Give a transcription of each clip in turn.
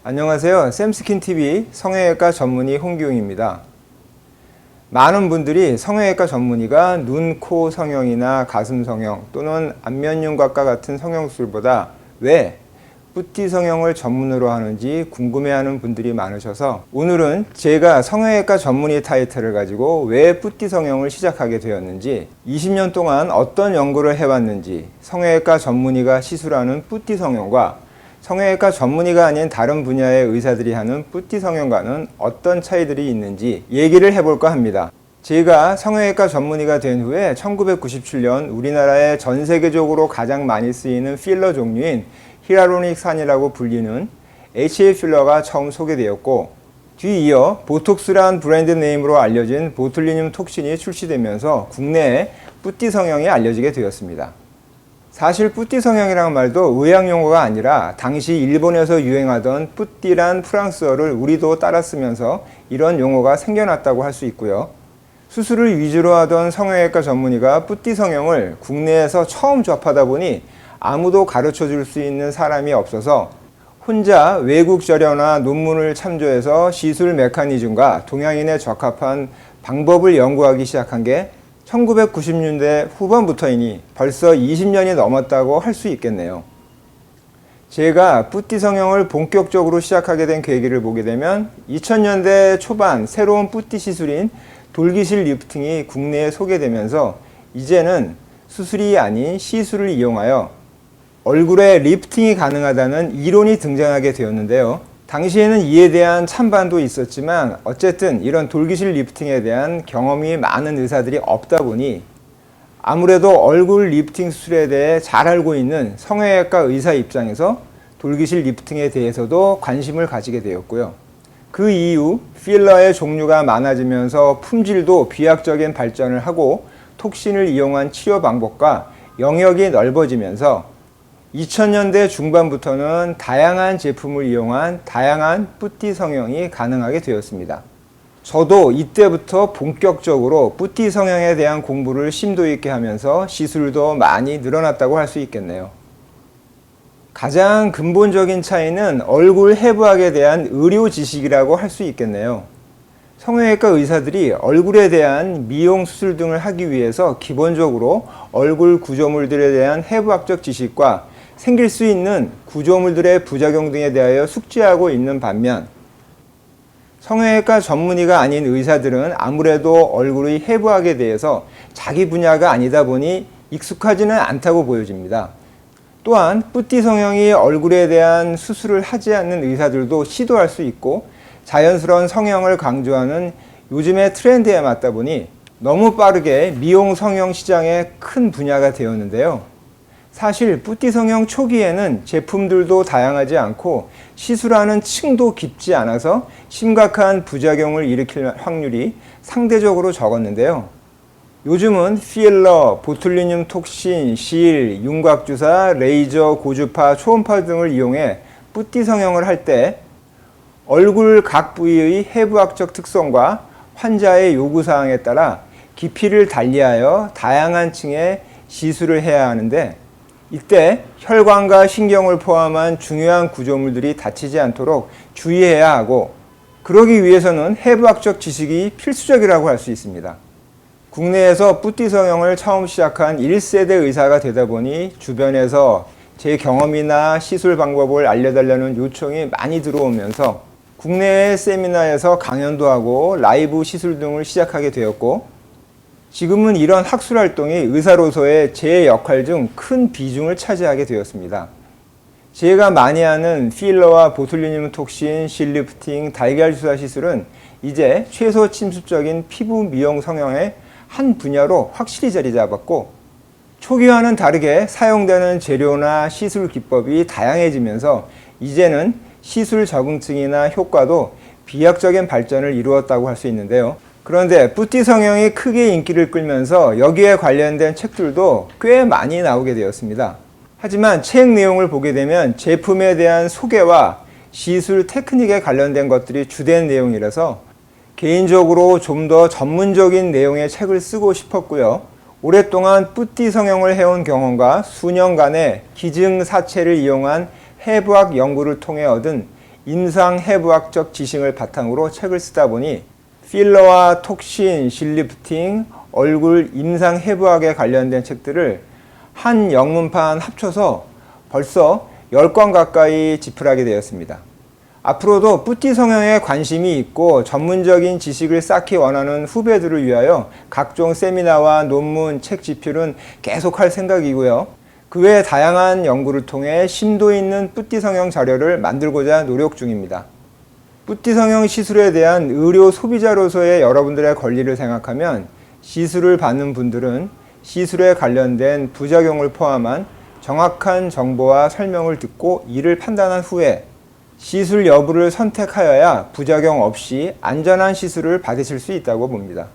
안녕하세요. 샘스킨TV 성형외과 전문의 홍기용입니다. 많은 분들이 성형외과 전문의가 눈, 코 성형이나 가슴 성형 또는 안면윤곽과 같은 성형술보다 왜 뿌띠 성형을 전문으로 하는지 궁금해하는 분들이 많으셔서 오늘은 제가 성형외과 전문의 타이틀을 가지고 왜 뿌띠 성형을 시작하게 되었는지, 20년 동안 어떤 연구를 해왔는지, 성형외과 전문의가 시술하는 뿌띠 성형과 성형외과 전문의가 아닌 다른 분야의 의사들이 하는 뿌띠 성형과는 어떤 차이들이 있는지 얘기를 해볼까 합니다. 제가 성형외과 전문의가 된 후에 1997년 우리나라에 전 세계적으로 가장 많이 쓰이는 필러 종류인 히알루로닉 산이라고 불리는 HA 필러가 처음 소개되었고, 뒤이어 보톡스란 브랜드 네임으로 알려진 보툴리늄 톡신이 출시되면서 국내에 뿌띠 성형이 알려지게 되었습니다. 사실 뿌띠 성형이라는 말도 의학 용어가 아니라 당시 일본에서 유행하던 뿌띠란 프랑스어를 우리도 따라 쓰면서 이런 용어가 생겨났다고 할 수 있고요. 수술을 위주로 하던 성형외과 전문의가 뿌띠 성형을 국내에서 처음 접하다 보니 아무도 가르쳐 줄 수 있는 사람이 없어서 혼자 외국 자료나 논문을 참조해서 시술 메커니즘과 동양인에 적합한 방법을 연구하기 시작한 게 1990년대 후반부터이니 벌써 20년이 넘었다고 할 수 있겠네요. 제가 뿌띠 성형을 본격적으로 시작하게 된 계기를 보게 되면 2000년대 초반 새로운 뿌띠 시술인 돌기실 리프팅이 국내에 소개되면서 이제는 수술이 아닌 시술을 이용하여 얼굴에 리프팅이 가능하다는 이론이 등장하게 되었는데요. 당시에는 이에 대한 찬반도 있었지만 어쨌든 이런 돌기실 리프팅에 대한 경험이 많은 의사들이 없다 보니 아무래도 얼굴 리프팅 수술에 대해 잘 알고 있는 성형외과 의사 입장에서 돌기실 리프팅에 대해서도 관심을 가지게 되었고요. 그 이후 필러의 종류가 많아지면서 품질도 비약적인 발전을 하고 톡신을 이용한 치료 방법과 영역이 넓어지면서 2000년대 중반부터는 다양한 제품을 이용한 다양한 뿌띠 성형이 가능하게 되었습니다. 저도 이때부터 본격적으로 뿌띠 성형에 대한 공부를 심도 있게 하면서 시술도 많이 늘어났다고 할 수 있겠네요. 가장 근본적인 차이는 얼굴 해부학에 대한 의료 지식이라고 할 수 있겠네요. 성형외과 의사들이 얼굴에 대한 미용 수술 등을 하기 위해서 기본적으로 얼굴 구조물들에 대한 해부학적 지식과 생길 수 있는 구조물들의 부작용 등에 대하여 숙지하고 있는 반면, 성형외과 전문의가 아닌 의사들은 아무래도 얼굴의 해부학에 대해서 자기 분야가 아니다 보니 익숙하지는 않다고 보여집니다. 또한 뿌띠 성형이 얼굴에 대한 수술을 하지 않는 의사들도 시도할 수 있고 자연스러운 성형을 강조하는 요즘의 트렌드에 맞다 보니 너무 빠르게 미용 성형 시장의 큰 분야가 되었는데요. 사실 뿌띠 성형 초기에는 제품들도 다양하지 않고 시술하는 층도 깊지 않아서 심각한 부작용을 일으킬 확률이 상대적으로 적었는데요. 요즘은 필러, 보툴리늄 톡신, 실, 윤곽주사, 레이저, 고주파, 초음파 등을 이용해 뿌띠 성형을 할 때 얼굴 각 부위의 해부학적 특성과 환자의 요구사항에 따라 깊이를 달리하여 다양한 층의 시술을 해야 하는데, 이때 혈관과 신경을 포함한 중요한 구조물들이 다치지 않도록 주의해야 하고, 그러기 위해서는 해부학적 지식이 필수적이라고 할 수 있습니다. 국내에서 뿌띠 성형을 처음 시작한 1세대 의사가 되다 보니 주변에서 제 경험이나 시술 방법을 알려달라는 요청이 많이 들어오면서 국내의 세미나에서 강연도 하고 라이브 시술 등을 시작하게 되었고, 지금은 이런 학술 활동이 의사로서의 제 역할 중 큰 비중을 차지하게 되었습니다. 제가 많이 하는 필러와 보툴리늄 톡신, 실리프팅, 달걀 주사 시술은 이제 최소 침습적인 피부 미용 성형의 한 분야로 확실히 자리 잡았고, 초기와는 다르게 사용되는 재료나 시술 기법이 다양해지면서 이제는 시술 적응층이나 효과도 비약적인 발전을 이루었다고 할 수 있는데요. 그런데 뿌띠 성형이 크게 인기를 끌면서 여기에 관련된 책들도 꽤 많이 나오게 되었습니다. 하지만 책 내용을 보게 되면 제품에 대한 소개와 시술 테크닉에 관련된 것들이 주된 내용이라서 개인적으로 좀 더 전문적인 내용의 책을 쓰고 싶었고요. 오랫동안 뿌띠 성형을 해온 경험과 수년간의 기증사체를 이용한 해부학 연구를 통해 얻은 임상해부학적 지식을 바탕으로 책을 쓰다 보니 필러와 톡신, 실리프팅, 얼굴 임상해부학에 관련된 책들을 한 영문판 합쳐서 벌써 10권 가까이 집필하게 되었습니다. 앞으로도 뿌띠 성형에 관심이 있고 전문적인 지식을 쌓기 원하는 후배들을 위하여 각종 세미나와 논문, 책 집필은 계속할 생각이고요. 그 외 다양한 연구를 통해 심도 있는 뿌띠 성형 자료를 만들고자 노력 중입니다. 뿌띠 성형 시술에 대한 의료 소비자로서의 여러분들의 권리를 생각하면 시술을 받는 분들은 시술에 관련된 부작용을 포함한 정확한 정보와 설명을 듣고 이를 판단한 후에 시술 여부를 선택하여야 부작용 없이 안전한 시술을 받으실 수 있다고 봅니다.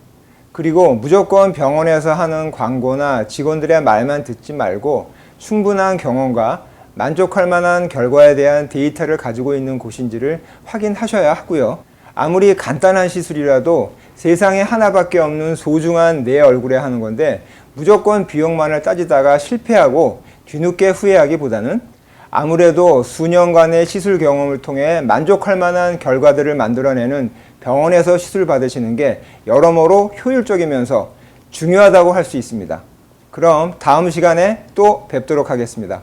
그리고 무조건 병원에서 하는 광고나 직원들의 말만 듣지 말고 충분한 경험과 만족할 만한 결과에 대한 데이터를 가지고 있는 곳인지를 확인하셔야 하고요. 아무리 간단한 시술이라도 세상에 하나밖에 없는 소중한 내 얼굴에 하는 건데 무조건 비용만을 따지다가 실패하고 뒤늦게 후회하기보다는 아무래도 수년간의 시술 경험을 통해 만족할 만한 결과들을 만들어내는 병원에서 시술 받으시는 게 여러모로 효율적이면서 중요하다고 할 수 있습니다. 그럼 다음 시간에 또 뵙도록 하겠습니다.